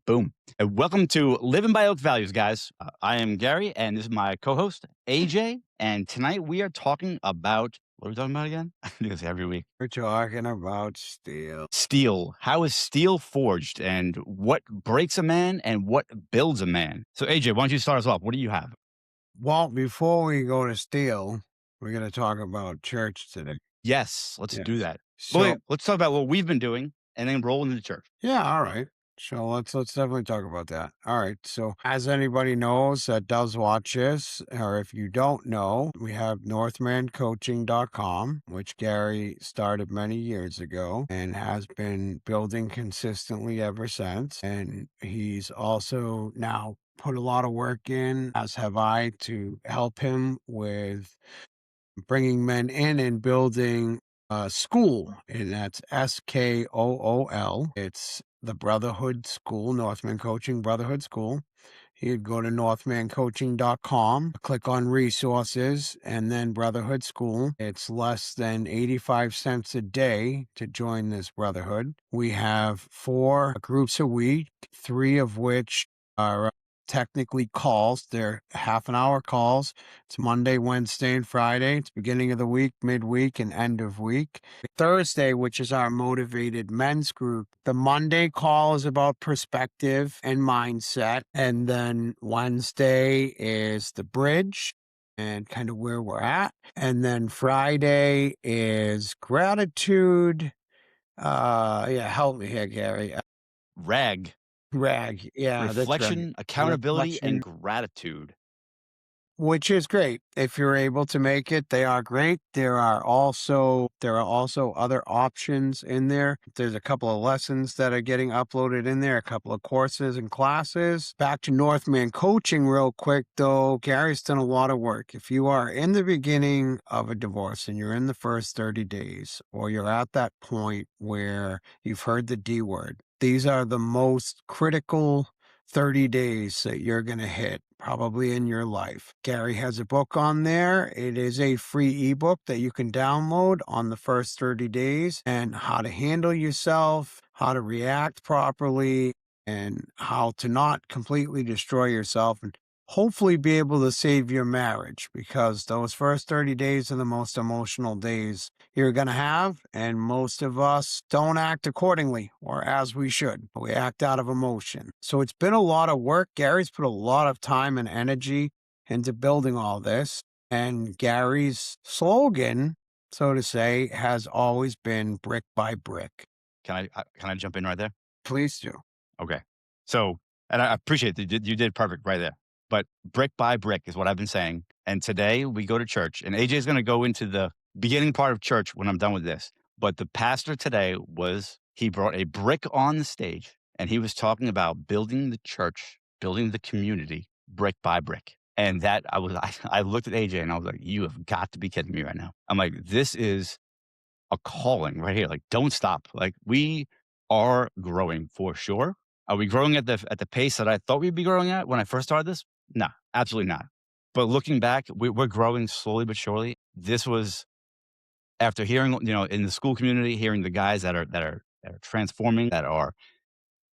Boom. And welcome to Living by Oak Values, guys. I am Gary, and this is my co host, AJ. And tonight we are talking about what are we talking about again? I do this every week. We're talking about steel. Steel. How is steel forged, and what breaks a man, and what builds a man? So, AJ, why don't you start us off? What do you have? Well, before we go to steel, we're going to talk about church today. Yes, let's Yeah. do that. Well, So, wait, let's talk about what we've been doing and then roll into the church. yeah, all right. So let's definitely talk about that. All right. So as anybody knows that does watch this, or if you don't know, we have northmancoaching.com, which Gary started many years ago and has been building consistently ever since. And he's also now put a lot of work in, as have I, to help him with bringing men in and building a school, and that's SKOOL. It's the Brotherhood School, Northman Coaching Brotherhood School. You'd go to northmancoaching.com, click on resources, and then Brotherhood School. It's less than 85 cents a day to join this brotherhood. We have 4 groups a week, 3 of which are technically calls. They're half an hour calls. It's Monday, Wednesday, and Friday. It's beginning of the week, midweek, and end of week. Thursday, which is our motivated men's group. The Monday call is about perspective and mindset. And then Wednesday is the bridge and kind of where we're at. And then Friday is gratitude. Yeah, help me here, Gary. RAG, Rag. Yeah, that's right. reflection, accountability, and Reflection, gratitude. which is great. If you're able to make it, they are great. There are also other options in there. There's a couple of lessons that are getting uploaded in there, a couple of courses and classes. Back to Northman Coaching real quick though. Gary's done a lot of work. If you are in the beginning of a divorce and you're in the first 30 days, or you're at that point where you've heard the D word, these are the most critical 30 days that you're going to hit probably in your life. Gary has a book on there. It is a free ebook that you can download on the first 30 days and how to handle yourself, how to react properly, and how to not completely destroy yourself and hopefully be able to save your marriage, because those first 30 days are the most emotional days you're going to have. And most of us don't act accordingly or as we should. We act out of emotion. So it's been a lot of work. Gary's put a lot of time and energy into building all this. And Gary's slogan, so to say, has always been brick by brick. Can I jump in right there? Please do. Okay. So, and I appreciate that you did perfect right there. But brick by brick is what I've been saying. And today we go to church, and AJ is going to go into the beginning part of church when I'm done with this. But the pastor today he brought a brick on the stage, and he was talking about building the church, building the community brick by brick. And that I looked at AJ and I was like, you have got to be kidding me right now. I'm like, this is a calling right here. Like, don't stop. Like, we are growing for sure. Are we growing at the pace that I thought we'd be growing at when I first started this? No, absolutely not. But looking back, we're growing slowly but surely. This was after hearing, in the school community, hearing the guys that are transforming, that are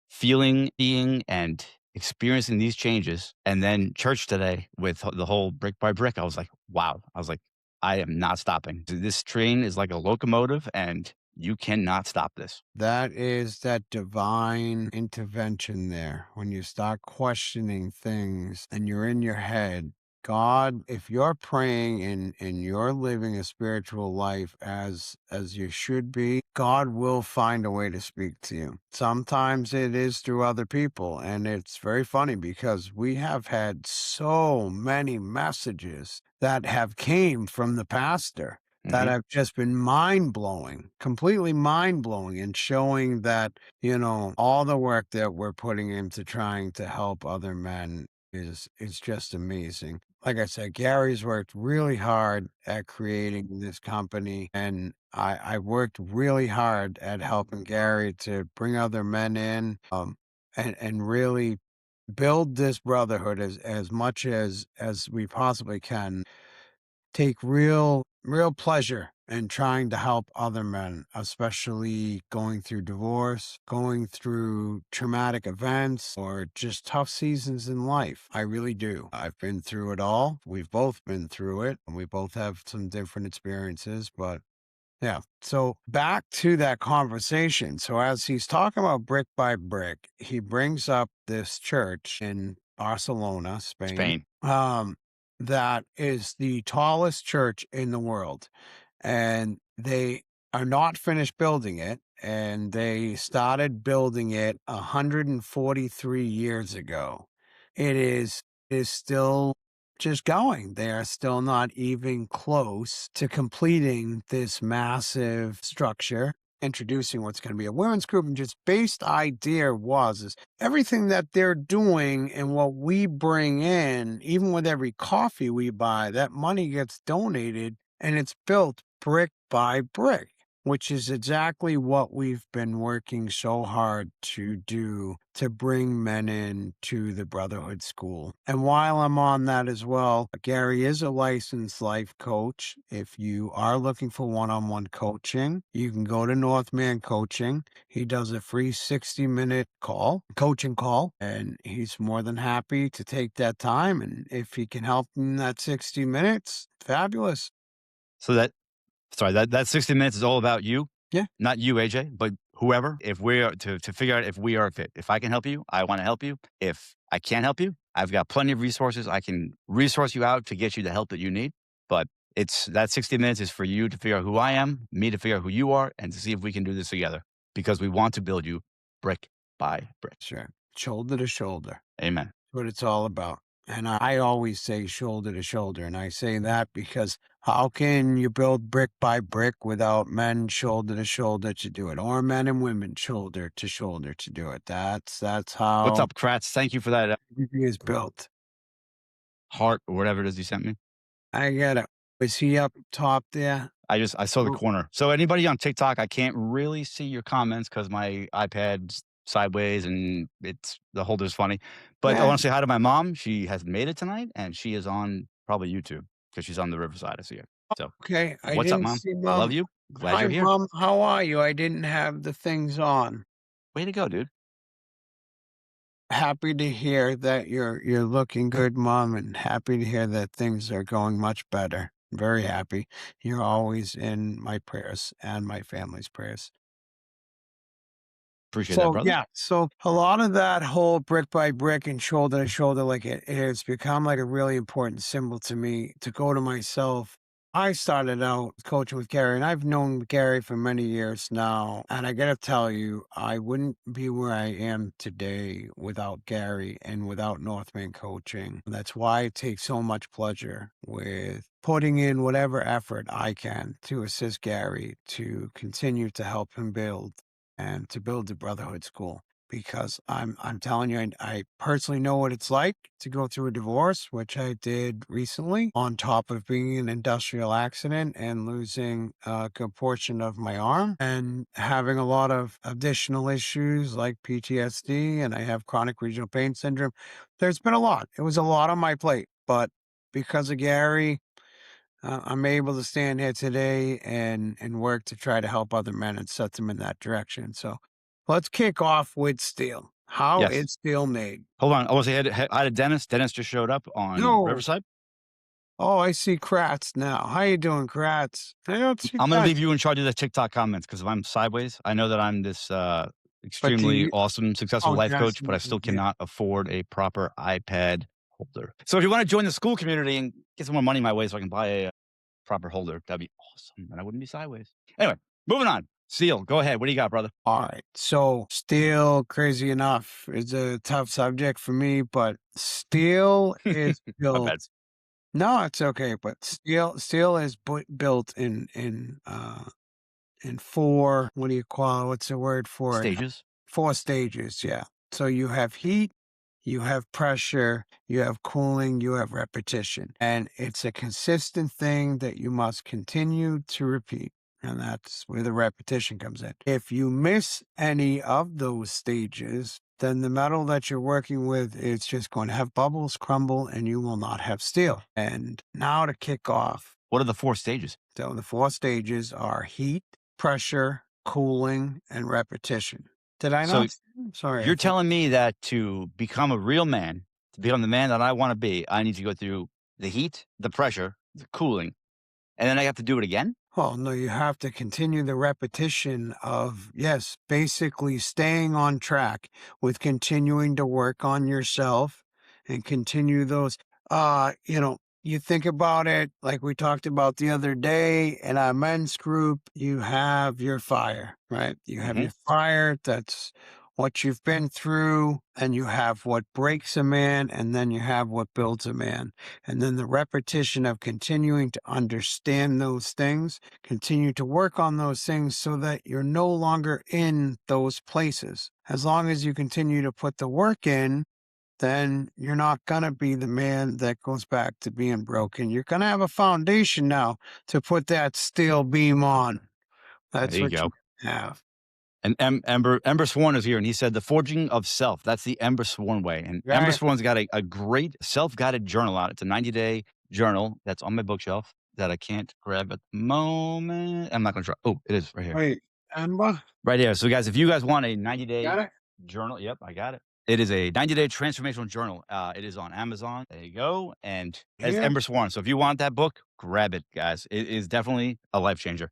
feeling, being, and experiencing these changes, and then church today with the whole brick by brick. I was like, wow. I was like, I am not stopping. This train is like a locomotive, and you cannot stop this. That is that divine intervention there. When you start questioning things and you're in your head, God, if you're praying and you're living a spiritual life as you should be, God will find a way to speak to you. Sometimes it is through other people. And it's very funny because we have had so many messages that have came from the pastor that Hmm. have just been mind blowing, completely mind blowing, and showing that, all the work that we're putting into trying to help other men is just amazing. Like I said, Gary's worked really hard at creating this company, and I worked really hard at helping Gary to bring other men in, and really build this brotherhood as much as we possibly can. take real pleasure in trying to help other men, especially going through divorce, going through traumatic events, or just tough seasons in life. I really do. I've been through it all. We've both been through it, and we both have some different experiences, but yeah. So back to that conversation. So as he's talking about brick by brick, he brings up this church in Barcelona, Spain, Spain. that is the tallest church in the world. And they are not finished building it. And they started building it 143 years ago. It is still just going. They are still not even close to completing this massive structure, introducing what's going to be a women's group. And just based idea was is everything that they're doing and what we bring in, even with every coffee we buy, that money gets donated and it's built brick by brick, which is exactly what we've been working so hard to do to bring men in to the Brotherhood School. And while I'm on that as well, Gary is a licensed life coach. If you are looking for one-on-one coaching, you can go to Northman Coaching. He does a free 60-minute coaching call, and he's more than happy to take that time. And if he can help in that 60 minutes, fabulous. So that 60 minutes is all about you, Yeah, not you, AJ, but whoever. If we are to figure out if we are a fit. If I can help you, I want to help you. If I can't help you, I've got plenty of resources. I can resource you out to get you the help that you need. But it's that 60 minutes is for you to figure out who I am, me to figure out who you are, and to see if we can do this together because we want to build you brick by brick. sure. Shoulder to shoulder. Amen. What it's all about. And I always say shoulder to shoulder. And I say that because how can you build brick by brick without men shoulder to shoulder to do it, or men and women shoulder to do it? That's What's how up, Kratz? Thank you for that everything is built. heart or whatever it is you sent me. I get it. Is he up top there? I saw the Oh, corner. So anybody on TikTok, I can't really see your comments because my iPad's sideways and it's the holder's funny. But I yeah. want to say hi to my mom. She has made it tonight and she is on probably YouTube because she's on the Riverside. I see her. So Okay. I what's up, didn't mom? see Love mom. you. Glad Hi, you're here. mom. How are you? I didn't have the things on. Way to go, dude. Happy to hear that you're looking good, mom, and happy to hear that things are going much better. Very happy. You're always in my prayers and my family's prayers. Appreciate that, So brother. yeah, so a lot of that whole brick by brick and shoulder to shoulder, like it has become like a really important symbol to me to go to myself. I started out coaching with Gary, and I've known Gary for many years now. And I gotta tell you, I wouldn't be where I am today without Gary and without Northman coaching. That's why I take so much pleasure with putting in whatever effort I can to assist Gary to continue to help him build and to build the Brotherhood School because I'm telling you, I personally know what it's like to go through a divorce, which I did recently, on top of being in an industrial accident and losing a good portion of my arm and having a lot of additional issues like PTSD, and I have chronic regional pain syndrome. There's been a lot. It was a lot on my plate, but because of Gary, I'm able to stand here today and work to try to help other men and set them in that direction. So let's kick off with steel. How Yes. is steel made? Hold on. I want to say hi to Dennis. Dennis just showed up on No. Riverside. Oh, I see Kratz now. How you doing, Kratz? I don't see I'm gonna Kratz. leave you in charge of the TikTok comments because if I'm sideways, I know that I'm this But do extremely you? awesome, successful Oh, life coach, but I definitely. still Yeah. cannot afford a proper iPad holder. So if you want to join the school community and get some more money my way so I can buy a proper holder, that'd be awesome. And I wouldn't be sideways. Anyway, moving on. Seal, go ahead. What do you got, brother? All right. So steel, crazy enough, is a tough subject for me, but steel is My bad. built. No, it's okay. But steel is built in 4, what do you call it? What's the word for it? Stages. 4 stages, yeah. So you have heat, you have pressure, you have cooling, you have repetition. And it's a consistent thing that you must continue to repeat. And that's where the repetition comes in. If you miss any of those stages, then the metal that you're working with is just going to have bubbles, crumble, and you will not have steel. And now to kick off What are the 4 stages? So the 4 stages are heat, pressure, cooling, and repetition. Did I So not? Sorry, I you're thought. telling me that to become a real man, to become the man that I wanna be, I need to go through the heat, the pressure, the cooling, and then I have to do it again? Well, no, you have to continue the repetition of, yes, basically staying on track with continuing to work on yourself and continue those. You think about it like we talked about the other day in our men's group, you have your fire, right? You have Mhm. your fire. That's what you've been through, and you have what breaks a man, and then you have what builds a man. And then the repetition of continuing to understand those things, continue to work on those things so that you're no longer in those places. As long as you continue to put the work in, then you're not going to be the man that goes back to being broken. You're going to have a foundation now to put that steel beam on. There That's you what you go. have. And Ember Swan is here, and he said the forging of self. That's the Ember Swan way. And Ember Right. Swan's got a great self-guided journal out. It's a 90-day journal that's on my bookshelf that I can't grab at the moment. I'm not gonna try. Oh, it is right here. Wait, Amber, Right here. So guys, if you guys want a 90-day got it? journal, yep, I got it. It is a 90-day transformational journal. It is on Amazon. There you go. And as Here. Ember Swan. So if you want that book, grab it, guys. It is definitely a life changer.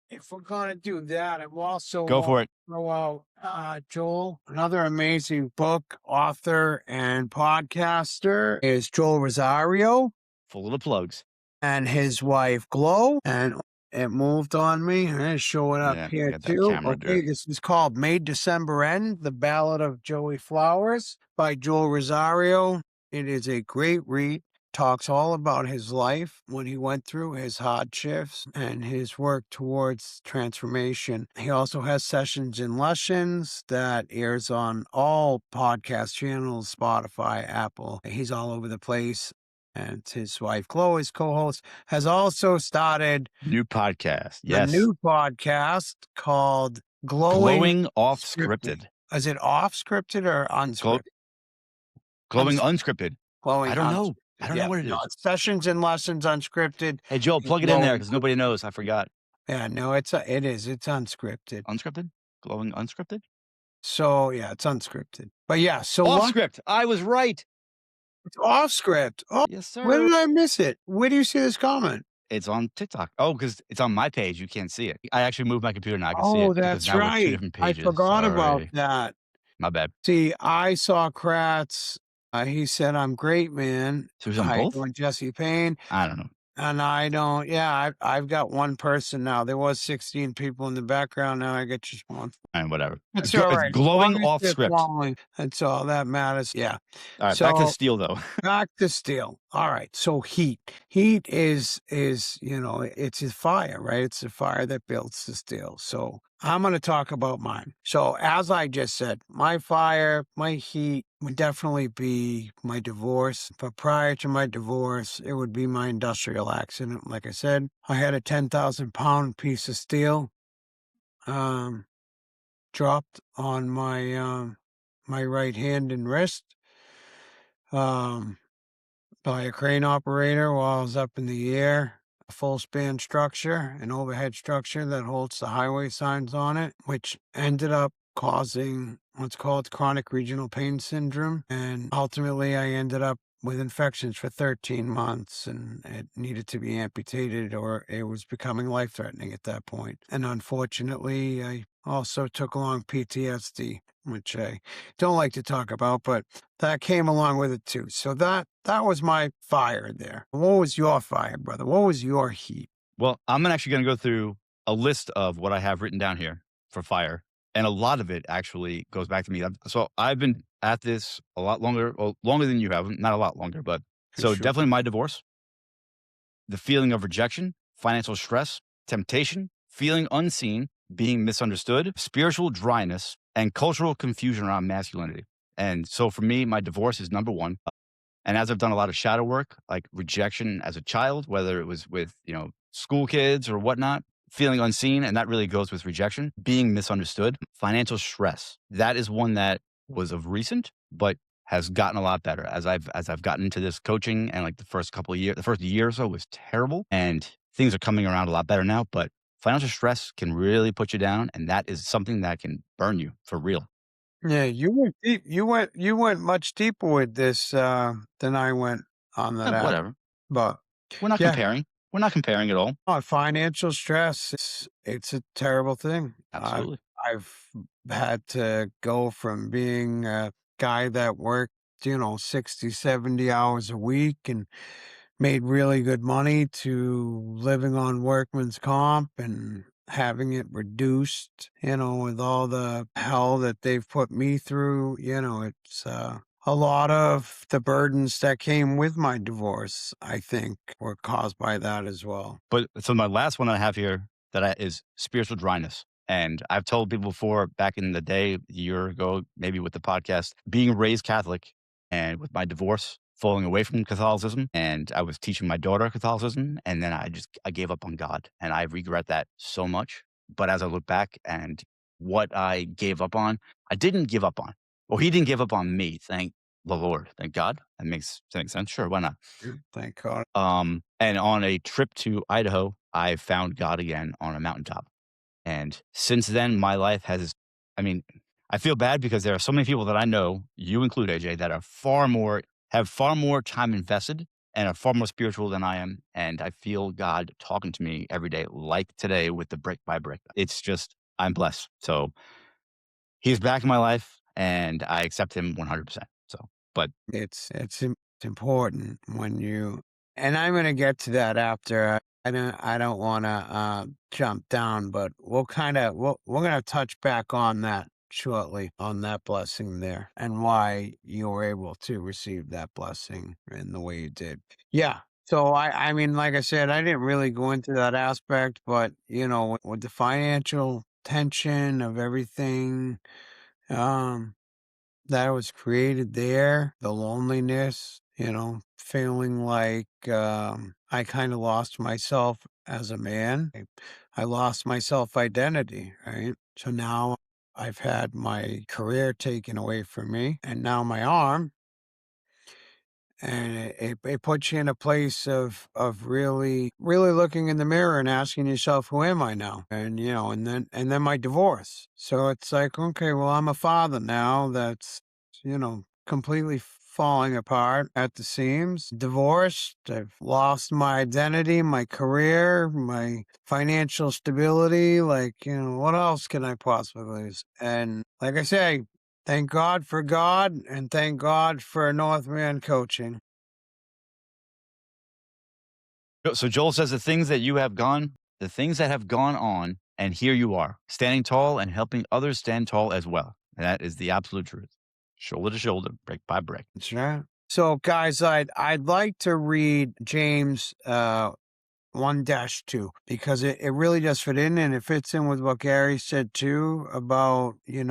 If we're gonna do that, I'm also Go for it. throw out Joel. Another amazing book author and podcaster is Joel Rosario Full of the plugs. and his wife Glow. And it moved on me. And it's showing up Yeah, I here got that too. camera, Okay, dude. this is called May December End, The Ballad of Joey Flowers by Joel Rosario. It is a great read. Talks all about his life, what he went through, his hardships, and his work towards transformation. He also has sessions in Lessons that airs on all podcast channels, Spotify, Apple. He's all over the place. And his wife, Chloe's co-host, has also started New podcast. a Yes. new podcast called Glowing Glowing off Scripted. scripted. Is it off scripted or Glow unscripted? glowing unscripted. I Glowing don't know. I unscripted, don't know yeah. what it No, is. it's sessions and lessons unscripted Hey, Joel, and plug it in there glowing because nobody unscripted. knows. I forgot. Yeah, no, it is, it's unscripted. Unscripted? Glowing unscripted? So, yeah, it's unscripted. But, yeah, so Off what script. I was right. it's off script. Oh, Yes, where sir. did I miss it? Where do you see this comment? It's on TikTok. Oh, because it's on my page. You can't see it. I actually moved my computer now. I can see Oh, it because that's now we're 2 right. different I pages. forgot about Sorry. that. My bad. See, I saw Kratz, he said, "I'm great, man." So he's on I both? doing Jesse Payne, I don't know. and I don't yeah, I've got one person now. There was 16 people in the background, now I got just one. And whatever. It's It's alright, as long glowing as off you're script. following, that's all that matters, yeah. All right, back to So steel though. back to steel. All right. So heat. Heat is it's a fire, right? It's a fire that builds the steel. So I'm going to talk about mine. So as I just said, my fire, my heat would definitely be my divorce. But prior to my divorce, it would be my industrial accident. Like I said, I had a 10,000-pound piece of steel um, dropped on my right hand and wrist. Um, by a crane operator while I was up in the air. A full span structure, an overhead structure that holds the highway signs on it, which ended up causing what's called chronic regional pain syndrome. And ultimately, I ended up with infections for 13 months and it needed to be amputated or it was becoming life threatening at that point. And unfortunately, I also took along PTSD, which I don't like to talk about, but that came along with it too. So that was my fire there. What was your fire, brother? What was your heat? Well, I'm actually going to go through a list of what I have written down here for fire. And a lot of it actually goes back to me. So I've been at this a lot longer, well, longer than you have, not a lot longer, but For so sure. definitely my divorce, the feeling of rejection, financial stress, temptation, feeling unseen, being misunderstood, spiritual dryness, and cultural confusion around masculinity. And so for me, my divorce is number one. And as I've done a lot of shadow work, like rejection as a child, whether it was with, school kids or whatnot, feeling unseen, and that really goes with rejection, being misunderstood, financial stress. That is one that was of recent, but has gotten a lot better as I've gotten into this coaching, and like the first couple of years, the first year or so was terrible, and things are coming around a lot better now. But financial stress can really put you down, and that is something that can burn you for real. Yeah, you went deep. You went much deeper with this than I went on that. Whatever. But We're not yeah, comparing. We're not comparing at all. financial stress, it's a terrible thing. Absolutely. I've had to go from being a guy that worked, 60, 70 hours a week and made really good money to living on workman's comp and having it reduced, with all the hell that they've put me through. It's a lot of the burdens that came with my divorce, I think, were caused by that as well. But so my last one that I have here is spiritual dryness. And I've told people before back in the day, a year ago, maybe with the podcast, being raised Catholic and with my divorce, falling away from Catholicism, and I was teaching my daughter Catholicism, and then I gave up on God, and I regret that so much. But as I look back and what I gave up on, I didn't give up on. Well, He didn't give up on me. Thank the Lord. Thank God. That makes sense. Sure, why not? Thank God. And on a trip to Idaho, I found God again on a mountaintop. And since then, my life has, I mean, I feel bad because there are so many people that I know, you include AJ, that have far more time invested and are far more spiritual than I am. And I feel God talking to me every day, like today with the brick by brick. It's just, I'm blessed. So He's back in my life and I accept Him 100%. So, but It's important when you and I'm gonna get to that after. I don't wanna, jump down, but we're gonna touch back on that shortly, on that blessing there, and why you were able to receive that blessing in the way you did. Yeah. So I mean, like I said, I didn't really go into that aspect, but, with the financial tension of everything, um that was created there, the loneliness, feeling like, I kinda lost myself as a man. I lost my self-identity, right? So now I've had my career taken away from me, and now my arm, and it puts you in a place of really looking in the mirror and asking yourself, "Who am I now?" And then my divorce. So it's like, okay, well, I'm a father now that's, completely falling apart at the seams. Divorced. I've lost my identity, my career, my financial stability. Like, what else can I possibly lose? And like I say, thank God for God, and thank God for Northman coaching. so Joel says the things that have gone on, and here you are, standing tall and helping others stand tall as well. And that is the absolute truth. Shoulder to shoulder, brick by brick. That's right. So, guys, I'd like to read James 1-2 because it really does fit in, and it fits in with what Gary said too about, he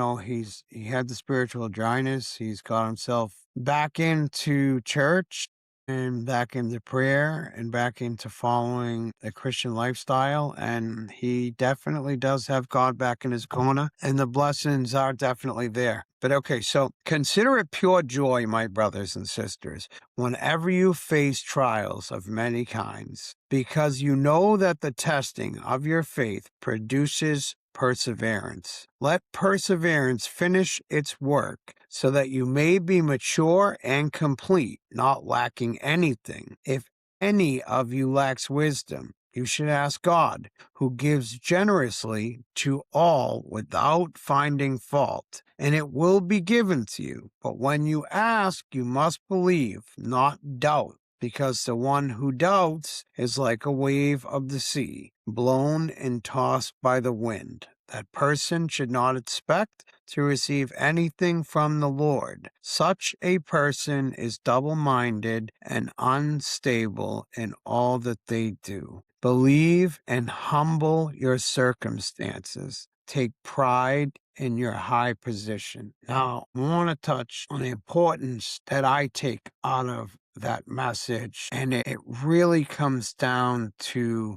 had the spiritual dryness. He's got himself back into church and back into prayer and back into following a Christian lifestyle. And he definitely does have God back in his corner, and the blessings are definitely there. But okay, so consider it pure joy, my brothers and sisters, whenever you face trials of many kinds, because you know that the testing of your faith produces perseverance. Let perseverance finish its work, so that you may be mature and complete, not lacking anything. If any of you lacks wisdom, you should ask God, who gives generously to all without finding fault, and it will be given to you. But when you ask, you must believe, not doubt, because the one who doubts is like a wave of the sea, blown and tossed by the wind. That person should not expect to receive anything from the Lord. Such a person is double minded and unstable in all that they do. Believe and humble your circumstances. Take pride in your high position. Now, I want to touch on the importance that I take out of that message, and it really comes down to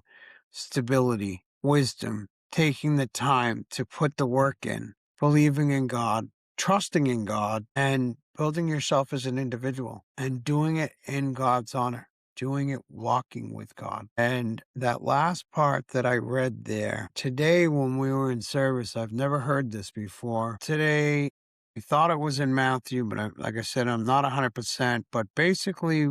stability, wisdom, taking the time to put the work in, believing in God, trusting in God and building yourself as an individual and doing it in God's honor, doing it walking with God. And that last part that I read there today when we were in service, I've never heard this before. Today, we thought it was in Matthew, but like I said, I'm not 100%. But basically,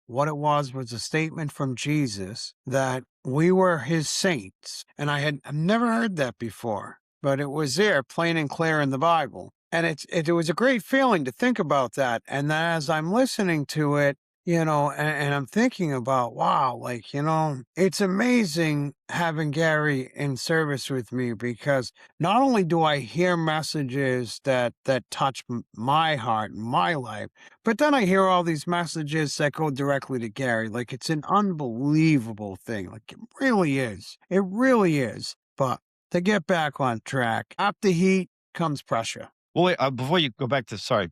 what it was a statement from Jesus that we were his saints. And I've never heard that before, but it was there plain and clear in the Bible. And it was a great feeling to think about that. And then as I'm listening to it, and I'm thinking about, wow, like, it's amazing having Gary in service with me because not only do I hear messages that touch my heart, my life, but then I hear all these messages that go directly to Gary. Like it's an unbelievable thing. Like it really is. It really is. But to get back on track, after heat comes pressure. Well, wait, before you go back to sorry,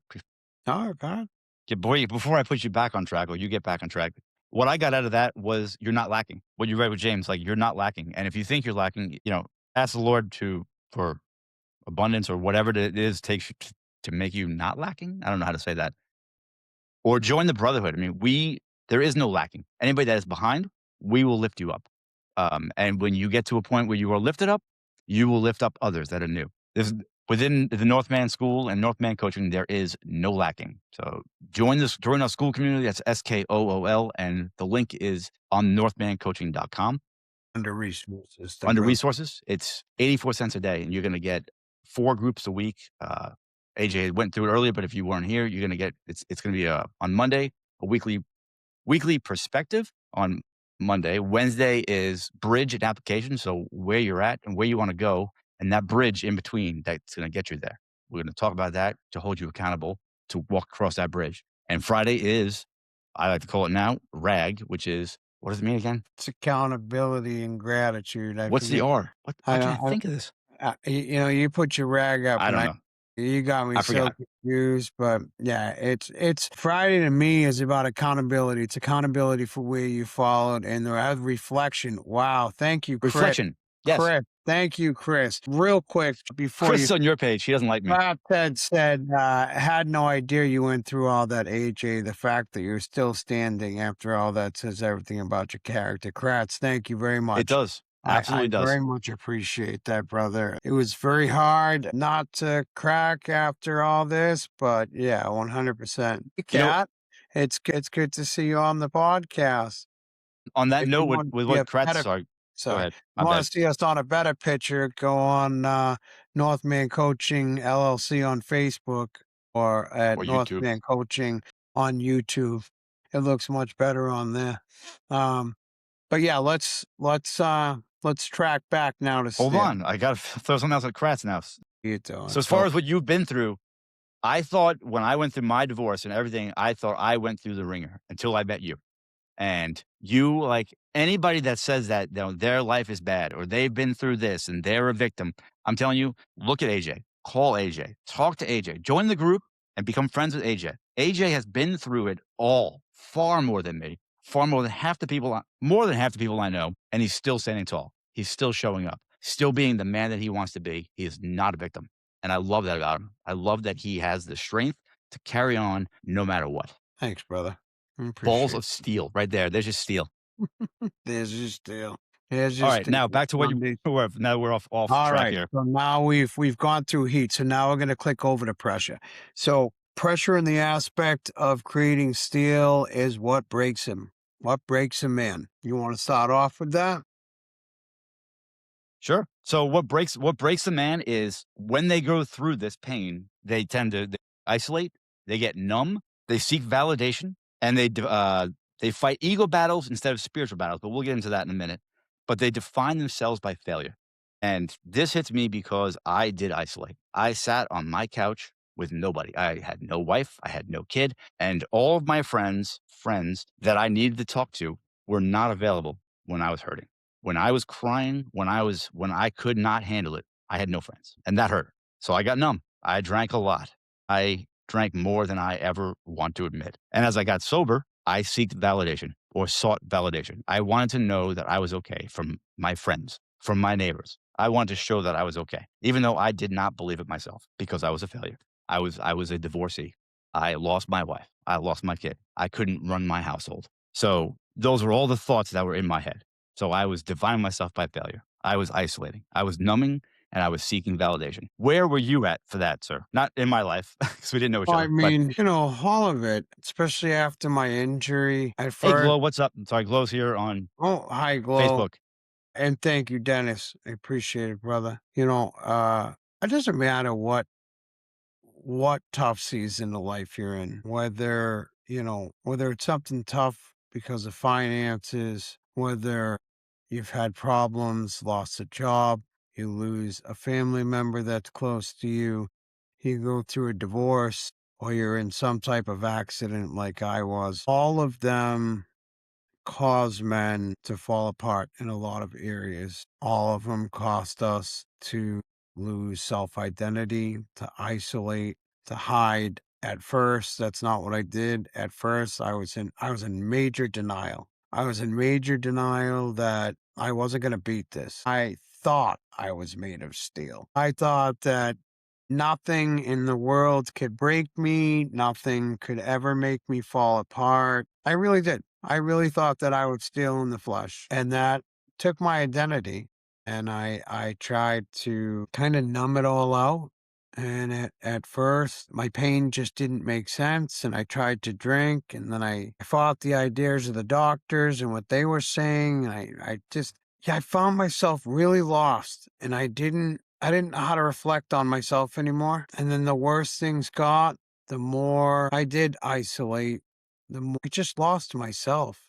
Oh, God. yeah, before I put you back on track or you get back on track, what I got out of that was you're not lacking. What you read with James, like you're not lacking. And if you think you're lacking, ask the Lord for abundance or whatever it is takes you to make you not lacking. I don't know how to say that. Or join the brotherhood. I mean, there is no lacking. Anybody that is behind, we will lift you up. And when you get to a point where you are lifted up, you will lift up others that are new. Within the Northman School and Northman Coaching, there is no lacking. So join our school community. That's SKOOL, and the link is on northmancoaching.com. Under resources, the Under brother. resources, it's 84 cents a day, and you're going to get 4 groups a week. AJ went through it earlier, but if you weren't here, you're going to get it's going to be on Monday a weekly perspective on Monday. Wednesday is bridge and application, so where you're at and where you want to go, and that bridge in between that's going to get you there. We're going to talk about that to hold you accountable to walk across that bridge. And Friday is, I like to call it now, RAG, which is what does it mean again? It's accountability and gratitude. I What's the forget. R? What? Why I can't I don't. think of this? You put your rag up, I and don't know. you got me I so forgot. confused. But yeah, it's Friday to me is about accountability. It's accountability for where you followed, and the reflection. Wow, thank you, Chris. Reflection. Yes. Chris, thank you, Chris. Real quick before Chris you is on your page. He doesn't like me. Ted said, had no idea you went through all that, AJ. The fact that you're still standing after all that says everything about your character. Kratz, thank you very It much. does. I Absolutely does. very much appreciate that, brother. It was very hard not to crack after all this, but yeah, 100%. Hey, You know, Kat, it's good to see you on the podcast. on that If you note, with, want to with see what a Kratz, better go sorry, ahead. you My wanna bad. see us on a better picture, go on, Northman Coaching LLC on Facebook or at Or YouTube. Northman Coaching on YouTube. It looks much better on there. Um, but yeah, let's track back now to Hold Still. on. I got to throw something else at Kratz now. You doing? So, as far as what you've been through, I thought when I went through my divorce and everything, I thought I went through the ringer until I met you. And you, like anybody that says that their life is bad or they've been through this and they're a victim, I'm telling you, look at AJ, call AJ, talk to AJ, join the group and become friends with AJ. AJ has been through it all, far more than me, far more than more than half the people I know, and he's still standing tall. He's still showing up, still being the man that he wants to be. He is not a victim, and I love that about him. I love that he has the strength to carry on no matter what. Thanks, brother. I Balls appreciate of steel, right there. There's just steel. it. There's your Still. There's All your right, Still. now back to what you were. Now we're off All track right. here. So now we've gone through heat. So now we're going to click over to pressure. So pressure in the aspect of creating steel is what breaks him. What breaks him in? You want to start off with that? Sure. So what breaks the man is when they go through this pain, they tend to isolate, they get numb, they seek validation, and they fight ego battles instead of spiritual battles. But we'll get into that in a minute. But they define themselves by failure, and this hits me because I did isolate. I sat on my couch with nobody. I had no wife, I had no kid, and all of my friends that I needed to talk to were not available when I was hurting. When I was crying, when I could not handle it, I had no friends, and that hurt. So I got numb. I drank a lot. I drank more than I ever want to admit. And as I got sober, I seeked validation or sought validation. I wanted to know that I was okay from my friends, from my neighbors. I wanted to show that I was okay, even though I did not believe it myself because I was a failure. I was a divorcee. I lost my wife. I lost my kid. I couldn't run my household. So those were all the thoughts that were in my head. So I was defining myself by failure. I was isolating. I was numbing and I was seeking validation. Where were you at for that, sir? Not in my life because we didn't know each Well, I other. But mean, all of it, especially after my injury at hey, first. Glow, what's up? Sorry, Glow's here on Oh, hi, Glow. Facebook. And thank you, Dennis. I appreciate it, brother. It doesn't matter what tough season of life you're in, whether it's something tough because of finances, whether you've had problems, lost a job, you lose a family member that's close to you go through a divorce, or you're in some type of accident like I was. All of them cause men to fall apart in a lot of areas. All of them cost us to lose self identity, to isolate, to hide. At first, that's not what I did. At first, I was in major denial. I was in major denial that I wasn't going to beat this. I thought I was made of steel. I thought that nothing in the world could break me. Nothing could ever make me fall apart. I really did. I really thought that I was still in the flesh, and that took my identity. And I tried to kind of numb it all out. And at first, my pain just didn't make sense. And I tried to drink, and then I fought the ideas of the doctors and what they were saying. And yeah, I found myself really lost, and I didn't know how to reflect on myself anymore. And then the worse things got, the more I did isolate, the more I just lost myself.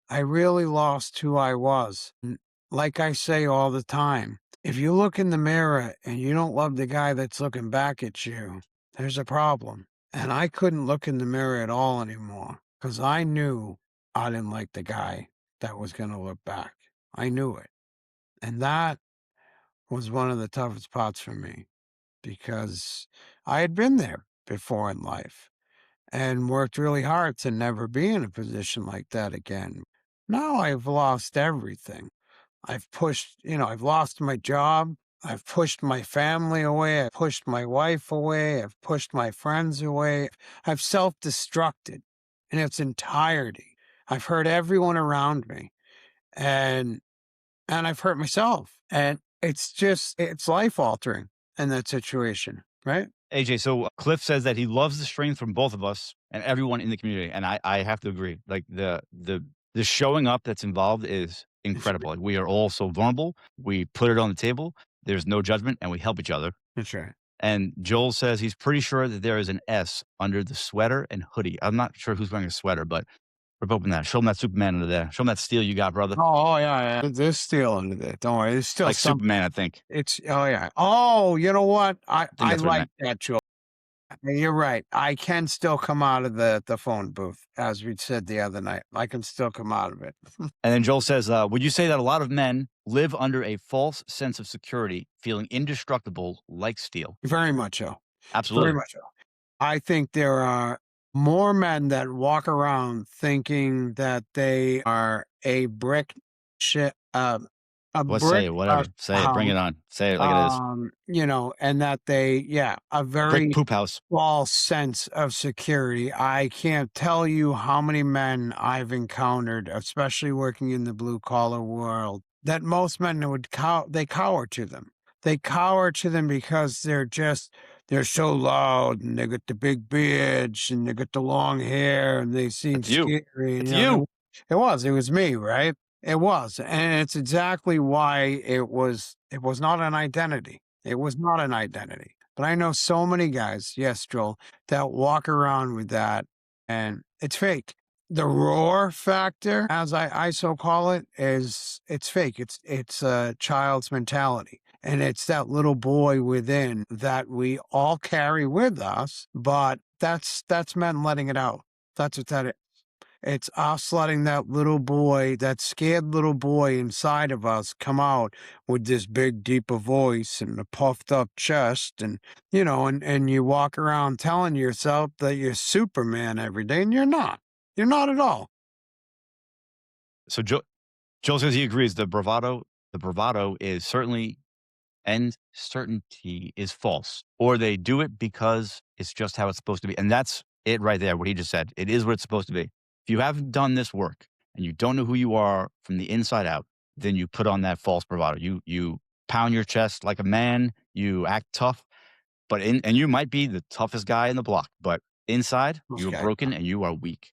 I really lost who I was. And like I say all the time, if you look in the mirror and you don't love the guy that's looking back at you, there's a problem. And I couldn't look in the mirror at all anymore because I knew I didn't like the guy that was going to look back. I knew it. And that was one of the toughest parts for me because I had been there before in life and worked really hard to never be in a position like that again. Now I've lost everything. I've lost my job. I've pushed my family away. I've pushed my wife away. I've pushed my friends away. I've self destructed in its entirety. I've hurt everyone around me. And I've hurt myself, and it's life altering in that situation, right? AJ, so Cliff says that he loves the strength from both of us and everyone in the community, and I have to agree. Like the showing up that's involved is That's incredible. Like we are all so vulnerable. We put it on the table. There's no judgment, and we help each other. that's right. And Joel says he's pretty sure that there is an S under the sweater and hoodie. I'm not sure who's wearing a sweater, but rip open that. Show him that Superman under there. Show him that steel you got, brother. Oh, yeah, yeah. There's still under there. Don't worry. There's still Like something. Superman, I think. Oh, yeah. Oh, you know what? I I think I that's what he like meant. that, Joe. You're right. I can still come out of the phone booth, as we said the other night. I can still come out of it. And then Joel says, would you say that a lot of men live under a false sense of security, feeling indestructible like steel? Very much so. Very Absolutely. much so. I think there are more men that walk around thinking that they are a Let's brick say it, whatever. Say it. Bring house, it on. Say it like it is. and that yeah, a Brick very poop house. false sense of security. I can't tell you how many men I've encountered, especially working in the blue collar world, that most men they cower to them. They cower to them because they're so loud and they got the big beards and they got the long hair and they seem That's you. scary. It's you. It was me, right? It was. And it's exactly why it was not an identity. It was not an identity. But I know so many guys, yes, Joel, that walk around with that and it's fake. The roar factor, as I so call it, it's fake. It's a child's mentality. And it's that little boy within that we all carry with us, but that's men letting it out. That's what that is. It's us letting that little boy, that scared little boy inside of us come out with this big, deeper voice and a puffed up chest. And you walk around telling yourself that you're Superman every day, and you're not. You're not at all. So Joel says he agrees. The bravado is certainly and certainty is false, or they do it because it's just how it's supposed to be. And that's it right there, what he just said. It is what it's supposed to be. If you haven't done this work and you don't know who you are from the inside out, then you put on that false bravado. You pound your chest like a man, you act tough, and you might be the toughest guy in the block, but inside you are Okay. broken and you are weak.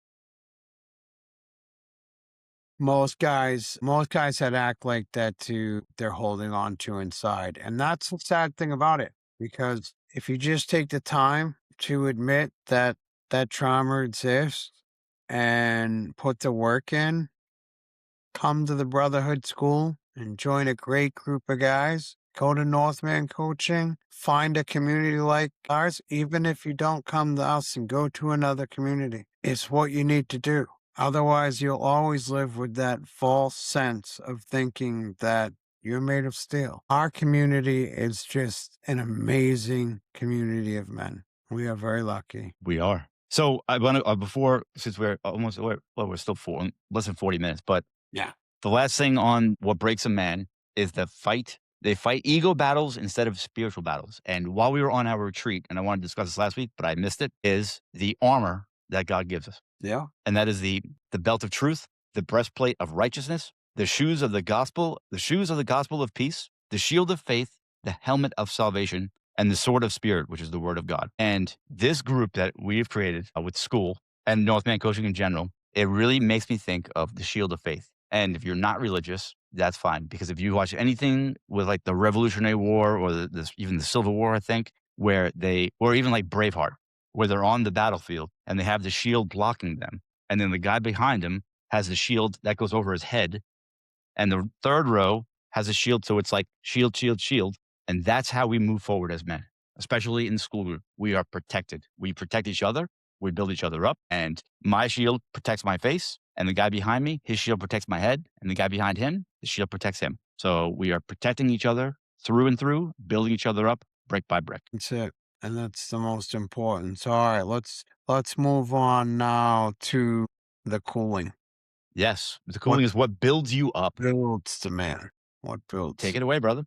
Most guys that act like that too, they're holding on to inside. And that's the sad thing about it. Because if you just take the time to admit that that trauma exists and put the work in, come to the Brotherhood School and join a great group of guys. Go to Northman Coaching, find a community like ours, even if you don't come to us and go to another community. It's what you need to do. Otherwise, you'll always live with that false sense of thinking that you're made of steel. Our community is just an amazing community of men. We are very lucky. We are. So I want to before since we're almost we're still less than 40 minutes, but Yeah. the last thing on what breaks a man is the fight. They fight ego battles instead of spiritual battles. And while we were on our retreat, and I wanted to discuss this last week, but I missed it, is the armor that God gives us. Yeah. And that is the belt of truth, the breastplate of righteousness, the shoes of the gospel of peace, the shield of faith, the helmet of salvation, and the sword of spirit, which is the word of God. And this group that we've created with school and Northman coaching in general, it really makes me think of the shield of faith. And if you're not religious, that's fine. Because if you watch anything with like the Revolutionary War or even the Civil War, I think, or even like Braveheart, where they're on the battlefield and they have the shield blocking them. And then the guy behind him has the shield that goes over his head. And the third row has a shield. So it's like shield, shield, shield. And that's how we move forward as men, especially in the school group. We are protected. We protect each other. We build each other up. And my shield protects my face. And the guy behind me, his shield protects my head. And the guy behind him, the shield protects him. So we are protecting each other through and through, building each other up brick by brick. That's it. And that's the most important. So all right, let's move on now to the cooling. Yes. The What cooling is what builds you up. builds the man? What Take builds? it away, brother.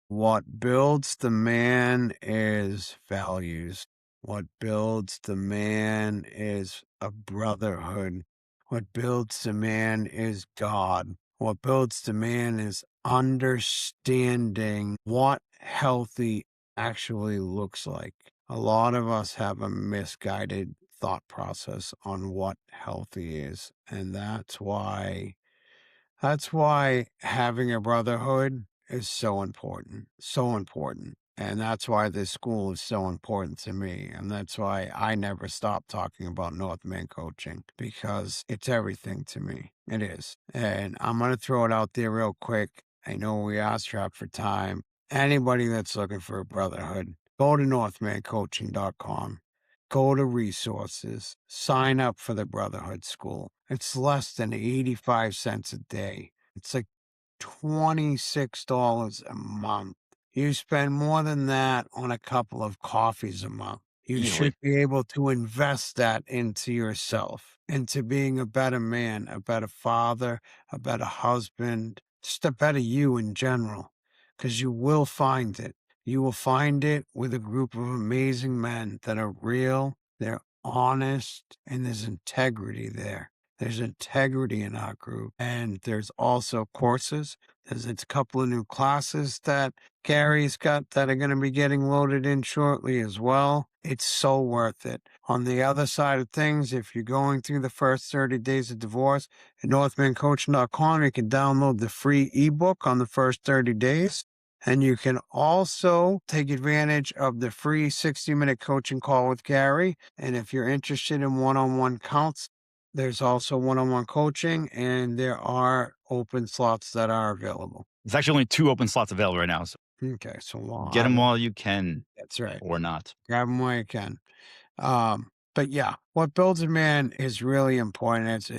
What builds the man is values. What builds the man is a brotherhood. What builds the man is God. What builds the man is understanding what healthy actually looks like. A lot of us have a misguided thought process on what healthy is. And that's why having a brotherhood is so important, so important. And that's why this school is so important to me. And that's why I never stop talking about Northman coaching because it's everything to me. It is. And I'm going to throw it out there real quick. I know we are strapped for time. Anybody that's looking for a brotherhood, go to northmancoaching.com. Go to resources, sign up for the Brotherhood School. It's less than 85 cents a day. It's like $26 a month. You spend more than that on a couple of coffees a month. You Easily. should be able to invest that into yourself, into being a better man, a better father, a better husband, just a better you in general, because you will find it. You will find it with a group of amazing men that are real, they're honest, and there's integrity there. There's integrity in our group. And there's also courses. There's a couple of new classes that Gary's got that are going to be getting loaded in shortly as well. It's so worth it. On the other side of things, if you're going through the first 30 days of divorce at northmancoaching.com, you can download the free ebook on the first 30 days. And you can also take advantage of the free 60-minute coaching call with Gary. And if you're interested in one-on-one counts, there's also one-on-one coaching, and there are open slots that are available. There's actually only 2 open slots available right now, so Okay, so get them while you can that's right. or not. Grab them while you can. But yeah, what builds a man is really important.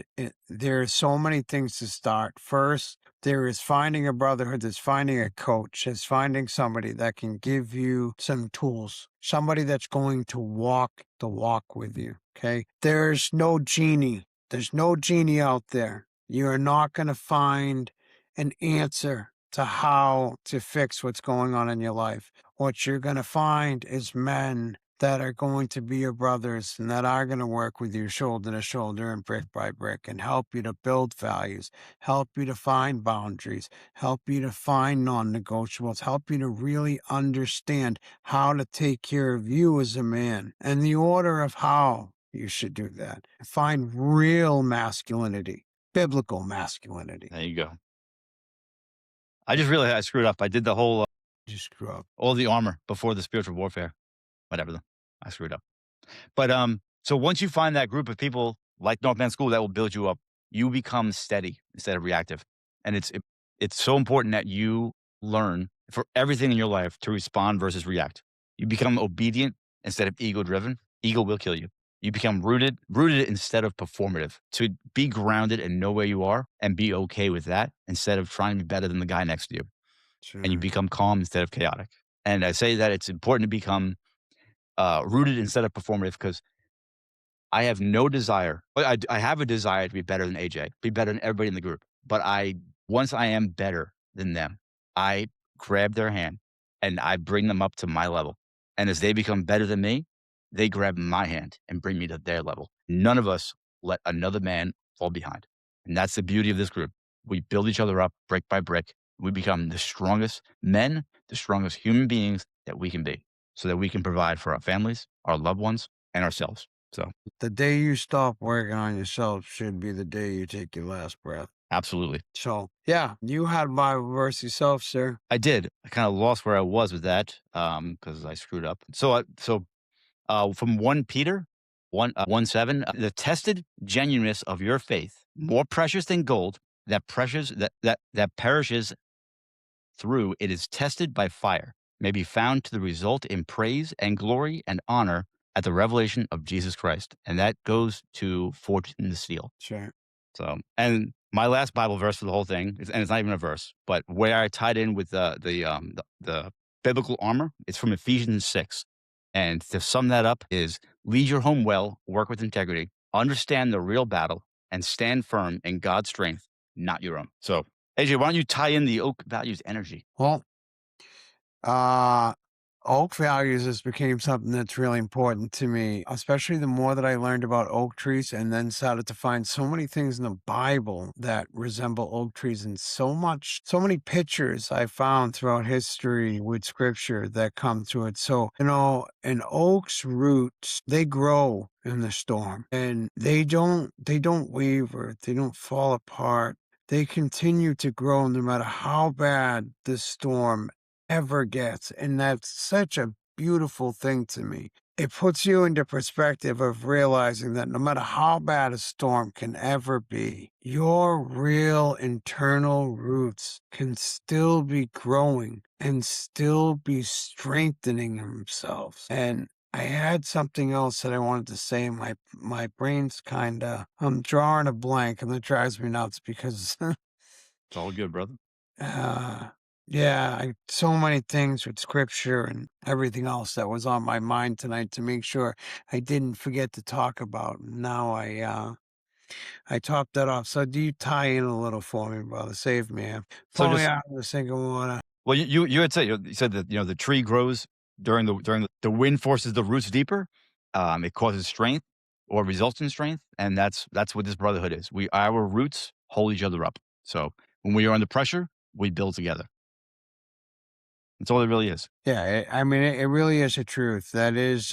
There are so many things to start. First, there is finding a brotherhood, there's finding a coach, there's finding somebody that can give you some tools, somebody that's going to walk the walk with you. Okay. There's no genie. There's no genie out there. You are not going to find an answer to how to fix what's going on in your life. What you're going to find is men that are going to be your brothers and that are going to work with you shoulder to shoulder and brick by brick and help you to build values, help you to find boundaries, help you to find non negotiables, help you to really understand how to take care of you as a man and the order of how you should do that. Find real masculinity, biblical masculinity. There you go. I just realized I screwed up. I did the whole, You screw up. all the armor before the spiritual warfare. Whatever. I screwed up. But so once you find that group of people like Northman School that will build you up, you become steady instead of reactive. And it's so important that you learn for everything in your life to respond versus react. You become obedient instead of ego driven. Ego will kill you. You become rooted instead of performative. To be grounded and know where you are and be okay with that instead of trying to be better than the guy next to you. And you Sure. become calm instead of chaotic. And I say that it's important to become rooted instead of performative because I have no desire. But I have a desire to be better than AJ, be better than everybody in the group. But once I am better than them, I grab their hand and I bring them up to my level. And as they become better than me, they grab my hand and bring me to their level. None of us let another man fall behind. And that's the beauty of this group. We build each other up brick by brick. We become the strongest men, the strongest human beings that we can be so that we can provide for our families, our loved ones, and ourselves. So, The day you stop working on yourself should be the day you take your last breath. absolutely. So, yeah, you had Bible verse yourself, sir. I did. I kinda lost where I was with that, because I screwed up. From 1 Peter 1:7, "The tested genuineness of your faith, more precious than gold, that perishes through it is tested by fire, may be found to the result in praise and glory and honor at the revelation of Jesus Christ." And that goes to forged in the steel. Sure. So, and my last Bible verse for the whole thing, and it's not even a verse, but where I tied in with the biblical armor, it's from Ephesians 6. And to sum that up is lead your home well, work with integrity, understand the real battle, and stand firm in God's strength, not your own. So, AJ, why don't you tie in the oak values energy? Well, Uh, oak values has became something that's really important to me, especially the more that I learned about oak trees and then started to find so many things in the Bible that resemble oak trees and so many pictures I found throughout history with scripture that come to it. So, an oak's roots, they grow in the storm and they don't waver, they don't fall apart. They continue to grow no matter how bad the storm ever gets, and that's such a beautiful thing to me. It puts you into perspective of realizing that no matter how bad a storm can ever be, your real internal roots can still be growing and still be strengthening themselves. And I had something else that I wanted to say. My brain's kinda I'm drawing a blank and that drives me nuts because It's all good, brother. Uh, yeah, so many things with scripture and everything else that was on my mind tonight to make sure I didn't forget to talk about. Now I topped that off. So do you tie in a little for me, brother? Save me. So Pull me just out of the sink of water. well, you had said you said that the tree grows during the wind forces the roots deeper. It causes strength or results in strength, and that's what this brotherhood is. Our roots hold each other up. So when we are under pressure, we build together. That's all it really is. Yeah, I mean, it really is a truth. That is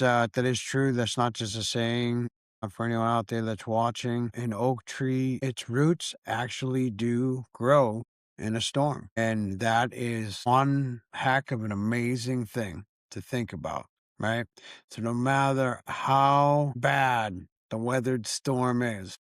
true. That's not just a saying. For anyone out there that's watching, an oak tree, its roots actually do grow in a storm, and that is one heck of an amazing thing to think about, right? So no matter how bad the weathered storm is,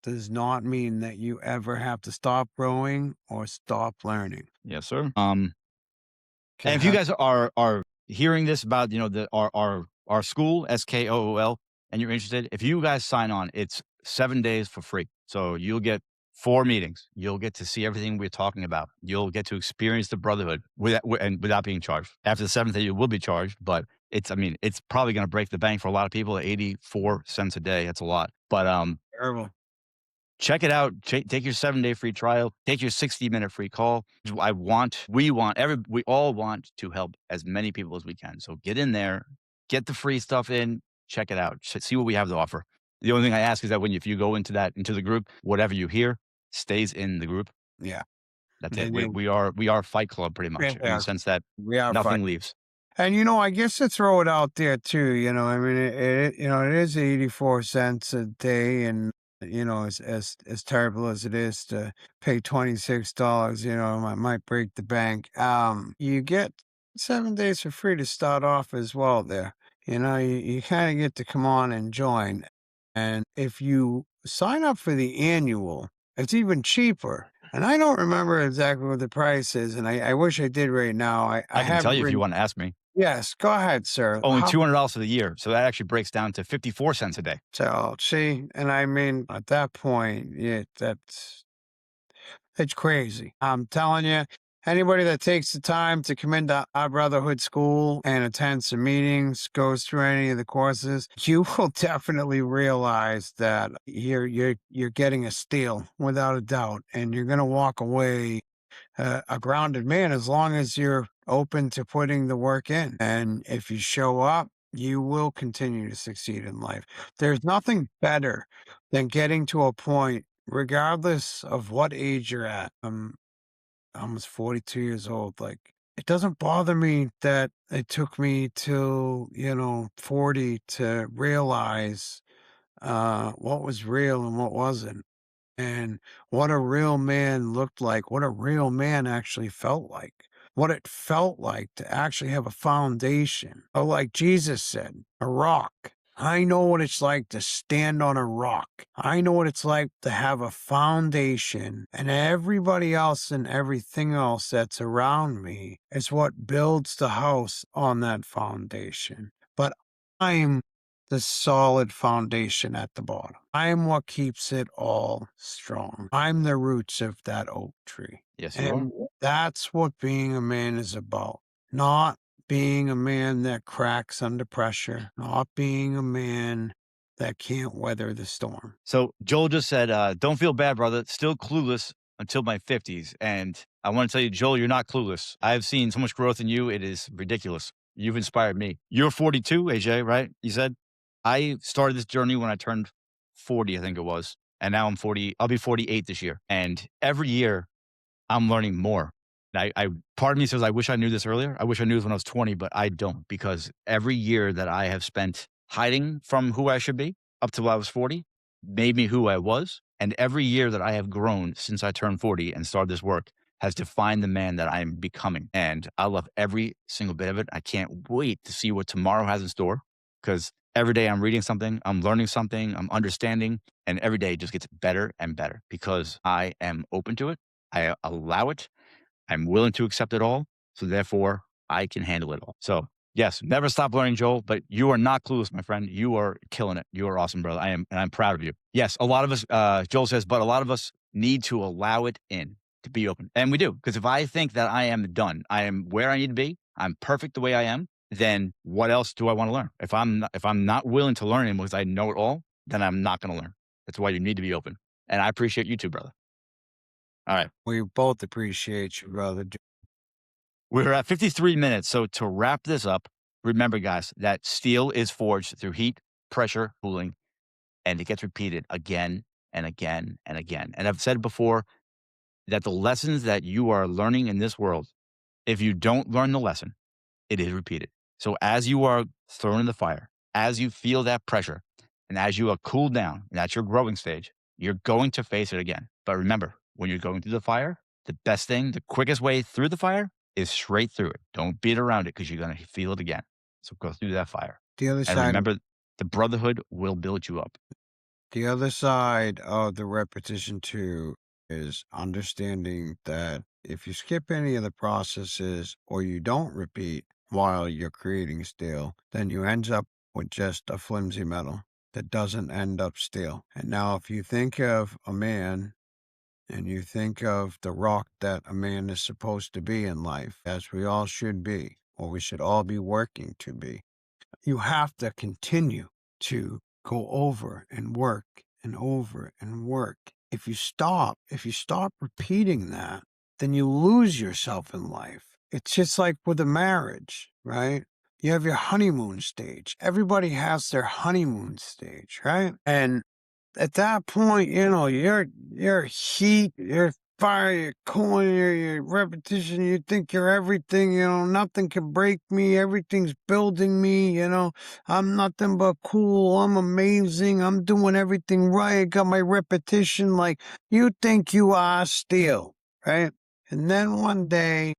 does not mean that you ever have to stop growing or stop learning. Yes, sir. And if you Okay. guys are hearing this about our school SKOOL and you're interested, if you guys sign on, it's 7 days for free. So you'll get 4 meetings. You'll get to see everything we're talking about. You'll get to experience the brotherhood without being charged. After the 7th day, you will be charged, but it's probably going to break the bank for a lot of people. 84 cents a day. That's a lot. But Terrible. check it out. Take your 7-day free trial. Take your 60-minute free call. We all want to help as many people as we can. So get in there, get the free stuff in, check it out, see what we have to offer. The only thing I ask is that if you go into the group, whatever you hear stays in the group. Yeah. That's it. And We are Fight Club pretty much in the yeah, sense that we are fine. nothing leaves. And, I guess to throw it out there too, I mean, it is 84 cents a day. And, as terrible as it is to pay $26, might break the bank. You get 7 days for free to start off as well there. You kind of get to come on and join. And if you sign up for the annual, it's even cheaper. And I don't remember exactly what the price is. And I wish I did right now. I I can tell haven't you if you written. want to ask me. Yes, go ahead, sir. Only How $200 for the year, so that actually breaks down to 54 cents a day. so see, and I mean at that point, yeah, it's crazy. I'm telling you, anybody that takes the time to come into our Brotherhood School and attend some meetings, goes through any of the courses, you will definitely realize that you're getting a steal without a doubt, and you're gonna walk away a grounded man as long as you're open to putting the work in. And if you show up, you will continue to succeed in life. There's nothing better than getting to a point, regardless of what age you're at. I'm almost 42 years old. Like, it doesn't bother me that it took me till, 40 to realize what was real and what wasn't, and what a real man looked like, what a real man actually felt like, what it felt like to actually have a foundation. Oh, like Jesus said, a rock. I know what it's like to stand on a rock. I know what it's like to have a foundation, and everybody else and everything else that's around me is what builds the house on that foundation. But I'm the solid foundation at the bottom. I'm what keeps it all strong. I'm the roots of that oak tree. Yes, you are. And that's what being a man is about. Not being a man that cracks under pressure, not being a man that can't weather the storm. So Joel just said, "Don't feel bad, brother. Still clueless until my 50s." And I want to tell you, Joel, you're not clueless. I've seen so much growth in you. It is ridiculous. You've inspired me. You're 42, AJ, right? You said I started this journey when I turned 40, I think it was, and now I'm 40. I'll be 48 this year, and every year I'm learning more. I part of me says I wish I knew this earlier. I wish I knew this when I was 20, but I don't, because every year that I have spent hiding from who I should be up till I was 40 made me who I was. And every year that I have grown since I turned 40 and started this work has defined the man that I am becoming. And I love every single bit of it. I can't wait to see what tomorrow has in store, because every day I'm reading something, I'm learning something, I'm understanding, and every day it just gets better and better because I am open to it. I allow it. I'm willing to accept it all. So therefore, I can handle it all. So yes, never stop learning, Joel, but you are not clueless, my friend. You are killing it. You are awesome, brother. I am, and I'm proud of you. Yes, a lot of us, Joel says, but a lot of us need to allow it in, to be open. And we do. Because if I think that I am done, I am where I need to be, I'm perfect the way I am, then what else do I want to learn? If I'm not willing to learn it because I know it all, then I'm not going to learn. That's why you need to be open. And I appreciate you too, brother. All right. We both appreciate you, brother. We're at 53 minutes. So to wrap this up, remember, guys, that steel is forged through heat, pressure, cooling, and it gets repeated again and again and again. And I've said before that the lessons that you are learning in this world, if you don't learn the lesson, it is repeated. So as you are thrown in the fire, as you feel that pressure, and as you are cooled down, and that's your growing stage, you're going to face it again. But remember, when you're going through the fire, the best thing, the quickest way through the fire is straight through it. Don't beat around it because you're going to feel it again. So go through that fire. The other And side of remember, the brotherhood will build you up. The other side of the repetition too is understanding that if you skip any of the processes or you don't repeat while you're creating steel, then you end up with just a flimsy metal that doesn't end up steel. And now if you think of a man and you think of the rock that a man is supposed to be in life, as we all should be, or we should all be working to be, you have to continue to go over and work and over and work if you stop repeating that, then you lose yourself in life. It's just like with a marriage, right? You have your honeymoon stage. Everybody has their honeymoon stage, right? And at that point, you're heat, you're fire, you're cooling, you're repetition, you think you're everything, nothing can break me, everything's building me, I'm nothing but cool, I'm amazing, I'm doing everything right, got my repetition, like you think you are still, right? And then one day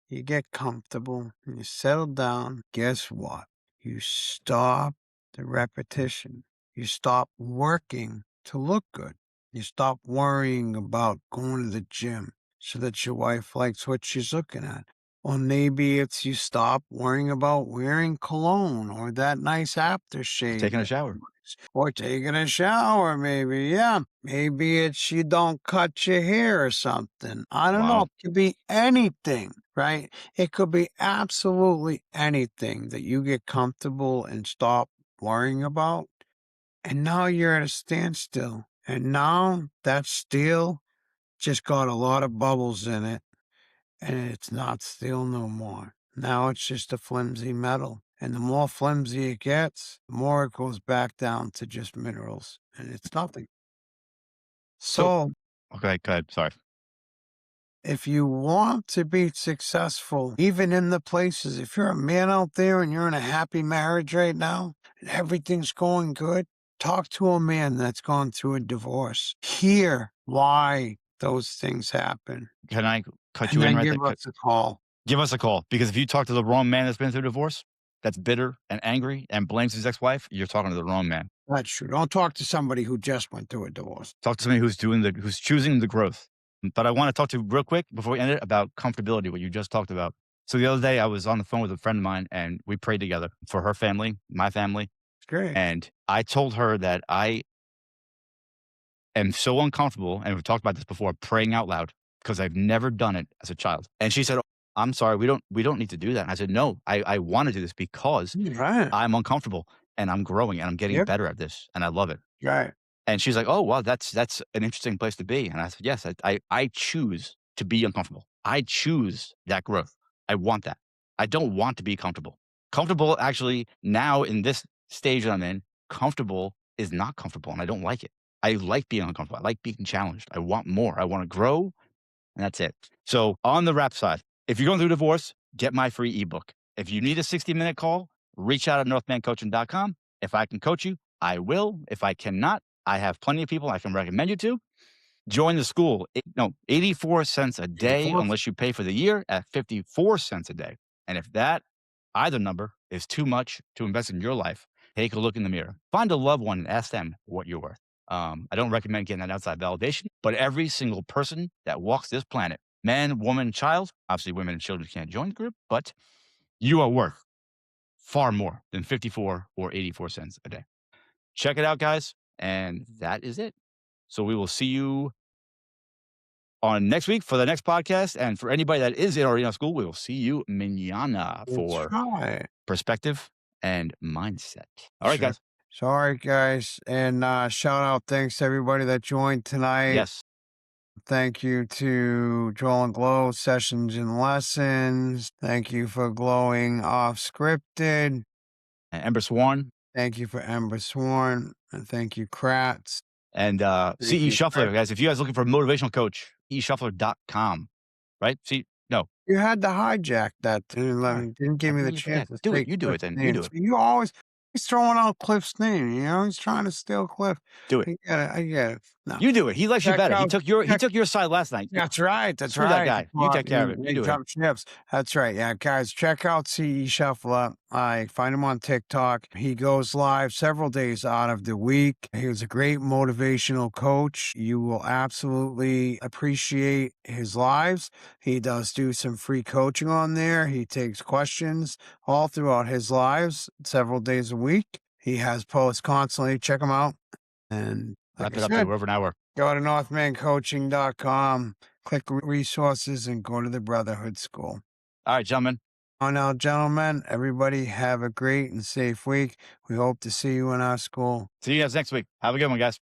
you get comfortable and you settle down. Guess what? You stop the repetition. You stop working to look good. You stop worrying about going to the gym so that your wife likes what she's looking at. Or maybe it's you stop worrying about wearing cologne or that nice aftershave Taking a that shower. or taking a shower, maybe. Yeah. Maybe it's you don't cut your hair or something. I don't know. Wow. It could be anything, right? It could be absolutely anything that you get comfortable and stop worrying about. And now you're at a standstill. And now that steel just got a lot of bubbles in it and it's not steel no more. Now it's just a flimsy metal. And the more flimsy it gets, the more it goes back down to just minerals. And it's nothing. So So okay, go ahead. Sorry. if you want to be successful, even in the places, if you're a man out there and you're in a happy marriage right now and everything's going good, talk to a man that's gone through a divorce. Hear why those things happen. Can I cut And you in then right give there? us a call. Give us a call because if you talk to the wrong man that's been through divorce, that's bitter and angry and blames his ex-wife, you're talking to the wrong man. That's true. Don't talk to somebody who just went through a divorce. Talk to somebody who's choosing the growth. But I want to talk to you real quick before we end it about comfortability, what you just talked about. So the other day I was on the phone with a friend of mine and we prayed together for her family, my family, It's great. and I told her that I am so uncomfortable, and we've talked about this before, praying out loud because I've never done it as a child. And she said, "Oh, I'm sorry, we don't need to do that." And I said, "No, I want to do this because Right. I'm uncomfortable and I'm growing and I'm getting Yep. better at this and I love it." Right. And she's like, "Oh, well, that's an interesting place to be." And I said, "Yes, I choose to be uncomfortable. I choose that growth. I want that. I don't want to be comfortable. Comfortable actually now in this stage that I'm in, comfortable is not comfortable and I don't like it. I like being uncomfortable. I like being challenged. I want more. I want to grow and that's it. So on the rap side, if you're going through divorce, get my free ebook. If you need a 60-minute call, reach out at northmancoaching.com. If I can coach you, I will. If I cannot, I have plenty of people I can recommend you to. Join the school. No, 84 cents a day 84. unless you pay for the year at 54 cents a day. And if that either number is too much to invest in your life, take a look in the mirror. Find a loved one and ask them what you're worth. I don't recommend getting that outside validation, but every single person that walks this planet, man, woman, child, obviously women and children can't join the group, but you are worth far more than 54 or 84 cents a day. Check it out, guys. And that is it. So we will see you on next week for the next podcast. And for anybody that is in Arena School, we will see you mañana That's for right. perspective and mindset. All right, Sure. guys. Sorry, guys. And shout out thanks to everybody that joined tonight. Yes. Thank you to Joel and Glow Sessions and Lessons. Thank you for Glowing Off Scripted. And Ember Sworn Thank you for Ember Sworn. And thank you, Kratz. and Thank CE you, Chris. Shuffler, guys. If you guys looking for a motivational coach, eshuffler.com. Right? See, no. You had to hijack that and Sorry. didn't How give me can the you chance forget? to Do say it. You do it Cliff's then. You name. do So it. he's throwing out Cliff's name, He's trying to steal Cliff. Do it. I get it, I get it. No. You do it. He likes you Check better. out He check took your side last night. That's right, that's Screw that right. guy. You take care of it. You They do it. jump ships. That's right. Yeah, guys, check out CE Shuffler. I find him on TikTok. He goes live several days out of the week. He was a great motivational coach. You will absolutely appreciate his lives. He does do some free coaching on there. He takes questions all throughout his lives, several days a week. He has posts constantly. Check him out. And like Wrap I it up, dude. said, We're over an hour. go to northmancoaching.com, click resources, and go to the Brotherhood School. All right, gentlemen. Oh, now, gentlemen, everybody have a great and safe week. We hope to see you in our school. See you guys next week. Have a good one, guys.